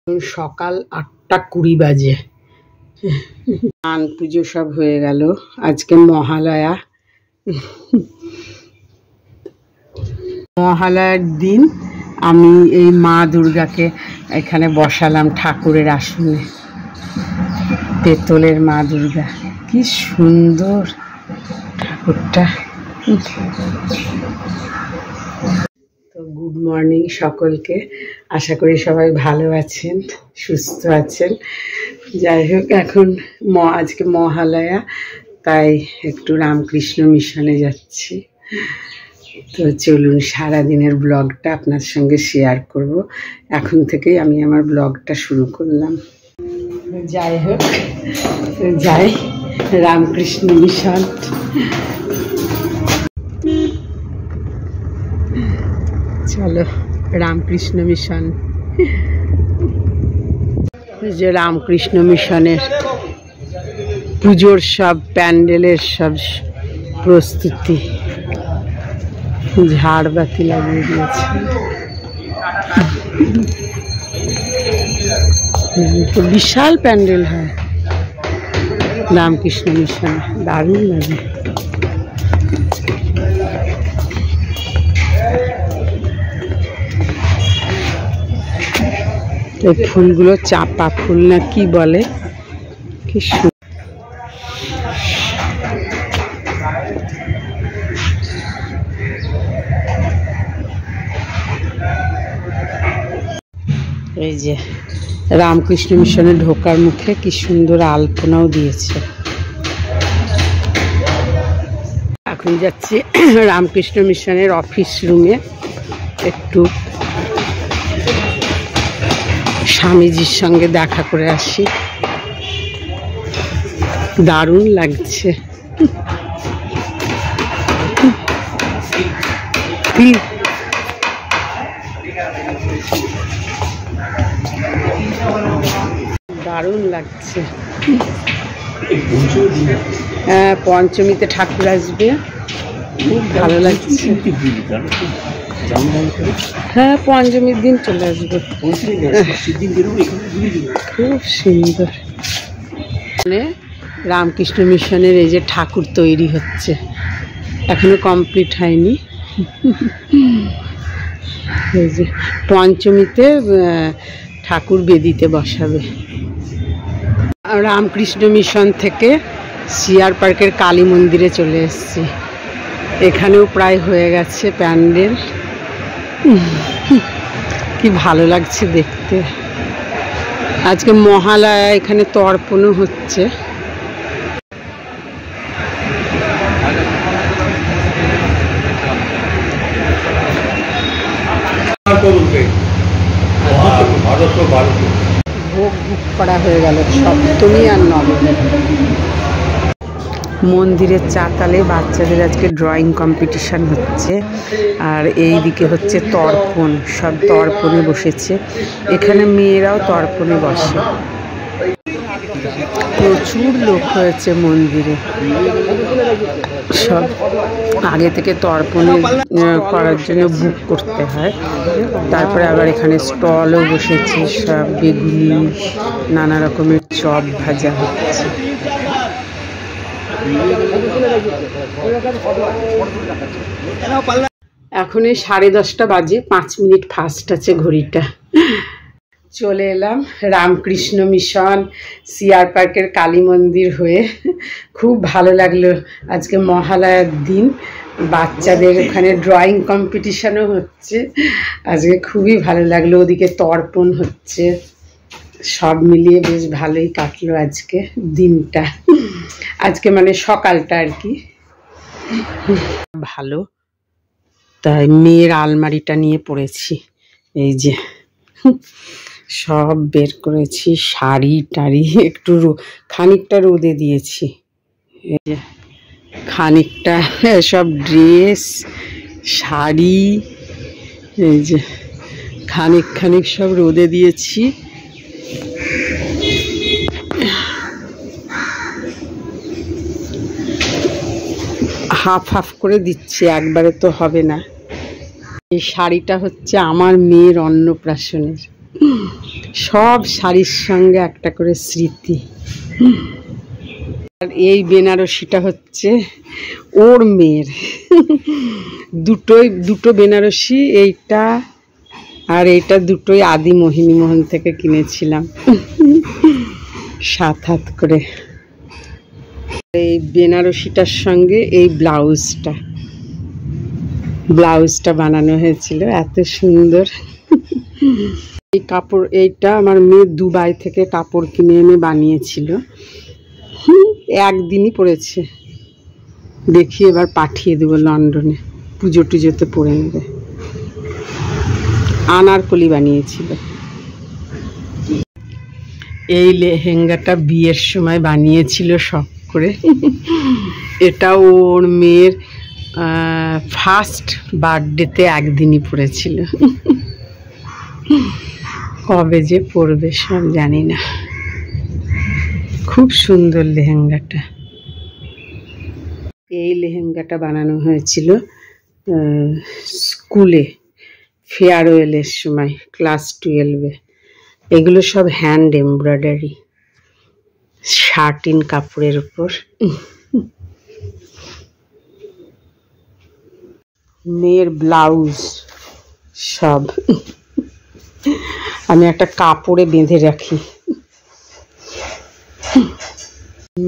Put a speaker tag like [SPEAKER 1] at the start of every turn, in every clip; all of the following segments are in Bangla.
[SPEAKER 1] সকাল 8:20 বাজে। স্নান পুজো সব হয়ে গেল। আজকে মহালয়া। মহালয়ার দিন আমি এই মা দুর্গাকে এখানে বসালাম ঠাকুরের আসনে। পেতলের মা দুর্গা, কি সুন্দর ঠাকুরটা। তো গুড মর্নিং সকলকে, আশা করি সবাই ভালো আছেন, সুস্থ আছেন। যাই হোক, এখন আজকে মহালয়া, তাই একটু রামকৃষ্ণ মিশনে যাচ্ছি। তো চলুন সারাদিনের ব্লগটা আপনার সঙ্গে শেয়ার করব। এখন থেকেই আমি আমার ব্লগটা শুরু করলাম। যাই হোক, যাই রামকৃষ্ণ মিশন। চলো রামকৃষ্ণ মিশন। যে রামকৃষ্ণ মিশনের পুজোর সব প্যান্ডেলের সব প্রস্তুতি, ঝাড়বাতি লাগিয়ে দিয়েছে। তো বিশাল প্যান্ডেল হয় রামকৃষ্ণ মিশনে, দারুণ লাগে। এই ফুলগুলো চাপা ফুল না কি বলে, কি এই যে রামকৃষ্ণ মিশনে ঢোকার মুখে কি সুন্দর আলপনাও দিয়েছে। এখন যাচ্ছি রামকৃষ্ণ মিশনের অফিস রুমে, একটু স্বামীজির সঙ্গে দেখা করে আসি। দারুণ লাগছে। দারুণ লাগছে। হ্যাঁ, পঞ্চমীতে ঠাকুর আসবে, খুব ভালো লাগছে। হ্যাঁ, পঞ্চমীর দিন চলে আসবে, খুব সুন্দর। রামকৃষ্ণ মিশনের এই যে ঠাকুর তৈরি হচ্ছে, এখনো কমপ্লিট হয়নি। এই যে পঞ্চমীতে ঠাকুর বেদিতে বসাবে। রামকৃষ্ণ মিশন থেকে সিআর পার্কের কালী মন্দিরে চলে এসেছি। এখানেও প্রায় হয়ে গেছে প্যান্ডেল। কি ভালো লাগছে দেখতে। আজকে মহালয়া, এখানে তর্পণও হচ্ছে। ভোগ বুক করা হয়ে গেল, সপ্তমী আর নবমী। মন্দিরের চাতালে বাচ্চাদের আজকে ড্রয়িং কম্পিটিশন হচ্ছে, আর এই দিকে হচ্ছে তর্পণ, সব তর্পণে বসেছে। এখানে মেয়েরাও তর্পণে বসে। প্রচুর লোক হয়েছে মন্দিরে। সব আগে থেকে তর্পণে করার জন্য বুক করতে হয়। তারপরে আবার এখানে স্টলও বসেছে, সব বেগুনি, নানা রকমের চপ ভাজা হচ্ছে। এখন এই 10:30 বাজে, 5 মিনিট ফাস্ট আছে ঘড়িটা। চলে এলাম রামকৃষ্ণ মিশন সিআর পার্কের কালী মন্দির হয়ে। খুব ভালো লাগলো। আজকে মহালয়ার দিন, বাচ্চাদের ওখানে ড্রয়িং কম্পিটিশনও হচ্ছে। আজকে খুবই ভালো লাগলো। ওদিকে তর্পণ হচ্ছে, সব মিলিয়ে বেশ ভালোই কাটলো আজকে দিনটা। আজকে মানে সকালটা আর কি ভালো। তাই মেয়ের আলমারিটা নিয়ে পড়েছি। এই যে সব বের করেছি, শাড়ি টাড়ি, একটু খানিকটা রোদে দিয়েছি। এই যে খানিকটা সব ড্রেস, শাড়ি, এই যে খানিক খানিক সব রোদে দিয়েছি। হাফ হাফ করে দিচ্ছি, একবারে তো হবে না। এই শাড়িটা হচ্ছে আমার মেয়ের অন্নপ্রাশনের। সব শাড়ির সঙ্গে একটা করে স্মৃতি। আর এই বেনারসিটা হচ্ছে ওর মেয়ের। দুটো বেনারসি, এইটা আর এইটা দুটোই আদি মোহিনী মোহন থেকে কিনেছিলাম 7 হাত করে। এই বেনারসিটার সঙ্গে এই ব্লাউজটা বানানো হয়েছিল, এত সুন্দর। এই কাপড়, এইটা আমার মেয়ে দুবাই থেকে কাপড় কিনে এনে বানিয়েছিল, একদিনই পরেছে। দেখি এবার পাঠিয়ে দেবো লন্ডনে, পুজো টুজোতে পরে নেবে। আনারকলি বানিয়েছিল। এই লেহেঙ্গাটা বিয়ের সময় বানিয়েছিল শখ করে। এটা ওর মেয়ের ফার্স্ট বার্থডেতে একদিনই পরেছিল। কবে যে পরবে সব জানি না। খুব সুন্দর লেহেঙ্গাটা। এই লেহেঙ্গাটা বানানো হয়েছিল স্কুলে ফেয়ারওয়েলের সময়, ক্লাস 12-এ। এগুলো সব হ্যান্ড এমব্রয়ডারি, শার্টিন কাপড়ের উপর। মেয়ের ব্লাউজ সব আমি একটা কাপড়ে বেঁধে রাখি।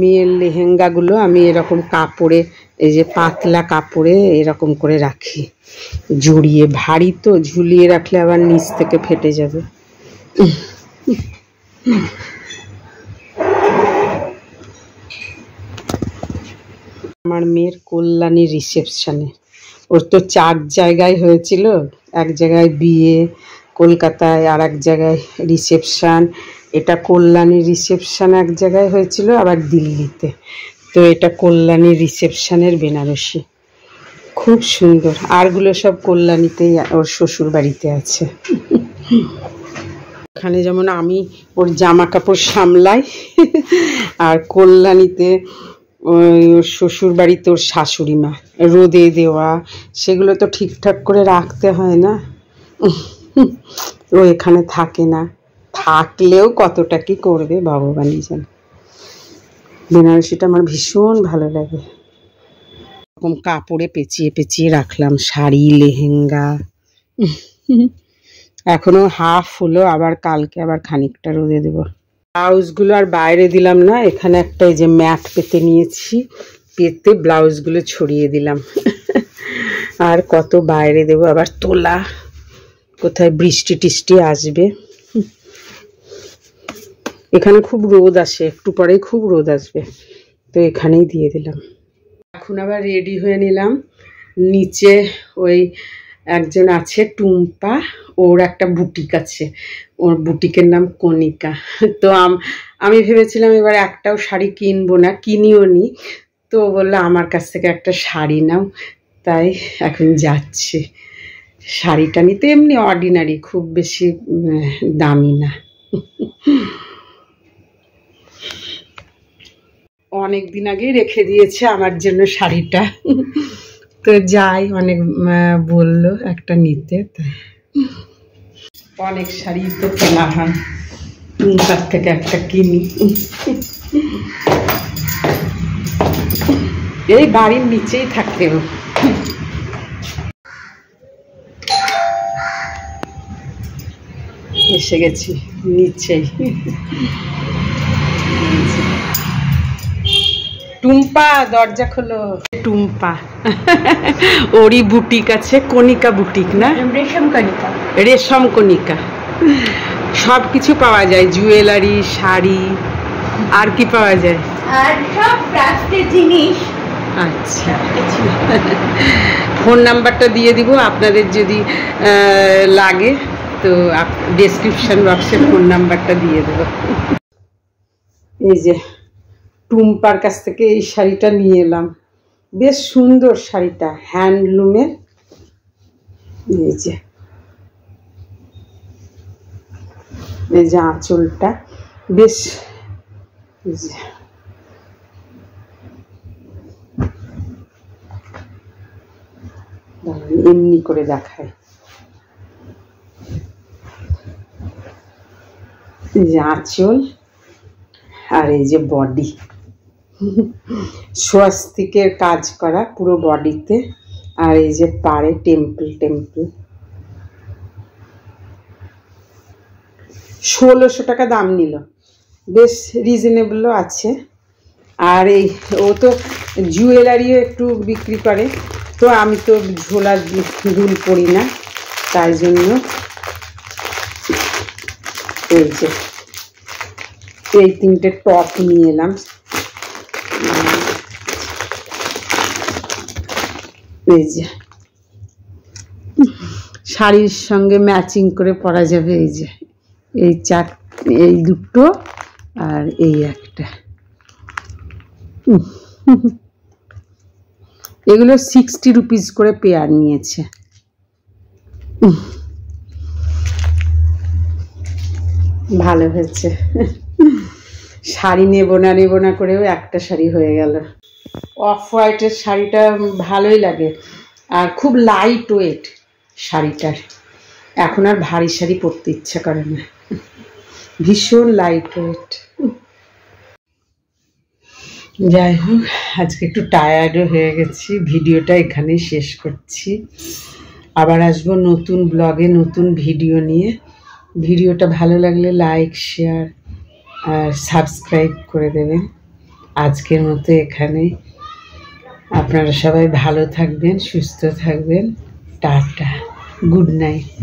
[SPEAKER 1] মেয়ের লেহেঙ্গাগুলো আমি এরকম কাপড়ে, এই যে পাতলা কাপড়ে এরকম করে রাখি জড়িয়ে। ভারী তো, ঝুলিয়ে রাখলে আবার নিচ থেকে ফেটে যাবে। আমার মেয়ের কল্যাণী রিসেপশনে, ওর তো 4 জায়গায় হয়েছিল। এক জায়গায় বিয়ে কলকাতায়, আর এক জায়গায় রিসেপশান। এটা কল্যাণী রিসেপশান এক জায়গায় হয়েছিল, আবার দিল্লিতে। তো এটা কল্যাণী রিসেপশানের বেনারসি, খুব সুন্দর। আরগুলো সব কল্যাণীতেই, ওর শ্বশুর বাড়িতে আছে। ওখানে যেমন আমি ওর জামা কাপড় সামলাই, আর কল্যাণীতে ওর শ্বশুর বাড়িতে ওর শাশুড়ি মা, রোদে দেওয়া, সেগুলো তো ঠিকঠাক করে রাখতে হয় না। ও এখানে থাকে না, থাকলেও কতটা কি করবে ভগবানই জানে। বেনারসিটা আমার ভীষণ ভালো লাগে। এরকম কাপড়ে পেঁচিয়ে পেঁচিয়ে রাখলাম শাড়ি, লেহেঙ্গা। এখনো হাফ হলো, আবার কালকে আবার খানিকটা রোদে দেবো। ব্লাউজগুলো আর বাইরে দিলাম না, এখানে একটা এই যে ম্যাট পেতে নিয়েছি, পেতে ব্লাউজগুলো ছড়িয়ে দিলাম। আর কত বাইরে দেবো, আবার তোলা, কোথায় বৃষ্টি টিষ্টি আসবে। এখানে খুব রোদ আসে, একটু পরেই খুব রোদ আসবে, তো এখানেই দিয়ে দিলাম। এখন আবার রেডি হয়ে নিলাম। নিচে ওই একজন আছে টুম্পা, ওর একটা বুটিক আছে, ওর বুটিকের নাম কণিকা। তো আমি ভেবেছিলাম এবার একটাও শাড়ি কিনবো না, কিনিও নি। তো বললো আমার কাছ থেকে একটা শাড়ি নাও, তাই এখন যাচ্ছে শাড়িটা নিতে। এমনি অর্ডিনারি, খুব বেশি দামি না। অনেক দিন আগেই রেখে দিয়েছে আমার জন্য শাড়িটা। তো যাই, অনেক বললো একটা নিতে, তাই অনেক শাড়ি তো কেনা হয়, তার থেকে একটা কিনি। এই বাড়ির নিচেই থাকে ও। এসে গেছি নিচেই। টুম্পা দরজা খোলো। টুম্পা, ওরই বুটিক আছে, কণিকা বুটিক না,
[SPEAKER 2] রেশম কণিকা।
[SPEAKER 1] রেশম কণিকা। সব কিছু পাওয়া যায়, জুয়েলারি, শাড়ি, আর কি পাওয়া যায়?
[SPEAKER 2] আর সব ক্রাফটের জিনিস।
[SPEAKER 1] আচ্ছা, ফোন নাম্বারটা দিয়ে দিব, আপনাদের যদি লাগে তো ডেসক্রিপশন বক্সে ফোন নাম্বারটা দিয়ে দেব। এই যে টুম্পার কাছ থেকে এই শাড়িটা নিয়ে এলাম, বেশ সুন্দর শাড়িটা, হ্যান্ডলুমের। এই যে আঁচলটা বেশ, এমনি করে দেখায়। এই যে আঁচল আর এই যে বডি, স্বস্তিকের কাজ করা পুরো বডিতে। আর এই যে পাড়ে টেম্পল টেম্পল। 1600 টাকা দাম নিল, বেশ রিজনেবলও আছে। আর এই ও তো জুয়েলারিও একটু বিক্রি করে, তো আমি তো ঝোলা দুল পরি না, তাই জন্য এই যে এই 3টে টপ নিয়ে এলাম। এই যে শাড়ির সঙ্গে ম্যাচিং করে পরা যাবে। এই যে এই দুটো আর এই একটা, এগুলো 60 রুপিস করে পেয়ার নিয়েছে। ভালো হয়েছে। শাড়ি নেব না করেও একটা শাড়ি হয়ে গেল। অফ হোয়াইটের শাড়িটা ভালোই লাগে, আর খুব লাইট ওয়েট শাড়িটার। এখন আর ভারী শাড়ি পরতে ইচ্ছা করে না, ভীষণ লাইট ওয়েট। যাই হোক, আজকে একটু টায়ার্ডও হয়ে গেছি, ভিডিওটা এখানেই শেষ করছি। আবার আসবো নতুন ব্লগে নতুন ভিডিও নিয়ে। ভিডিওটা ভালো লাগলে লাইক, শেয়ার আর সাবস্ক্রাইব করে দেবেন। আজকের মতো এখানেই। আপনারা সবাই ভালো থাকবেন, সুস্থ থাকবেন। Tata, good night.